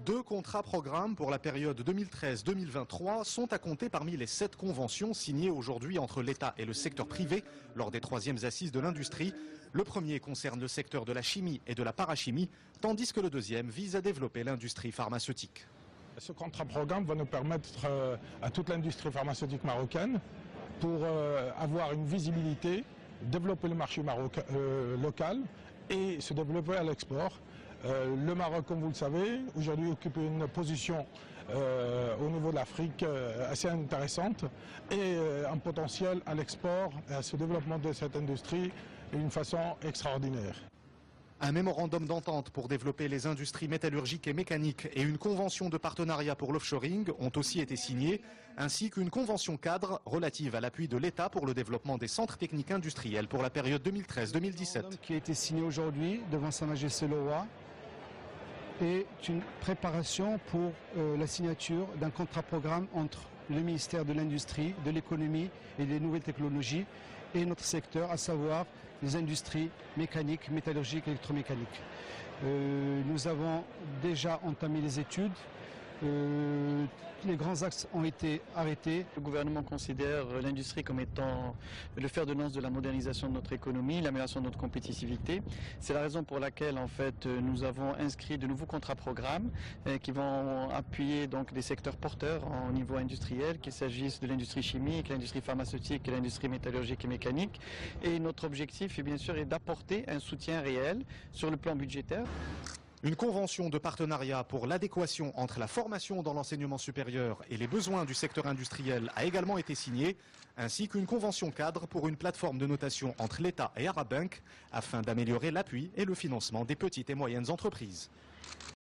2 contrats programmes pour la période 2013-2023 sont à compter parmi les 7 conventions signées aujourd'hui entre l'État et le secteur privé lors des 3e assises de l'industrie. Le premier concerne le secteur de la chimie et de la parachimie, tandis que le deuxième vise à développer l'industrie pharmaceutique. Ce contrat programme va nous permettre à toute l'industrie pharmaceutique marocaine pour avoir une visibilité, développer le marché local et se développer à l'export. Le Maroc, comme vous le savez, aujourd'hui occupe une position au niveau de l'Afrique assez intéressante et un potentiel à l'export et à ce développement de cette industrie d'une façon extraordinaire. Un mémorandum d'entente pour développer les industries métallurgiques et mécaniques et une convention de partenariat pour l'offshoring ont aussi été signés, ainsi qu'une convention cadre relative à l'appui de l'État pour le développement des centres techniques industriels pour la période 2013-2017. Qui a été signé aujourd'hui devant Sa Majesté le Roi est une préparation pour la signature d'un contrat programme entre le ministère de l'Industrie, de l'Économie et des Nouvelles Technologies et notre secteur, à savoir les industries mécaniques, métallurgiques et électromécaniques. Nous avons déjà entamé les études. Les grands axes ont été arrêtés. Le gouvernement considère l'industrie comme étant le fer de lance de la modernisation de notre économie, l'amélioration de notre compétitivité. C'est la raison pour laquelle en fait nous avons inscrit de nouveaux contrats programmes qui vont appuyer donc des secteurs porteurs au niveau industriel, qu'il s'agisse de l'industrie chimique, l'industrie pharmaceutique et l'industrie métallurgique et mécanique. Et notre objectif, bien sûr, est d'apporter un soutien réel sur le plan budgétaire. Une convention de partenariat pour l'adéquation entre la formation dans l'enseignement supérieur et les besoins du secteur industriel a également été signée, ainsi qu'une convention cadre pour une plateforme de notation entre l'État et Arabank afin d'améliorer l'appui et le financement des petites et moyennes entreprises.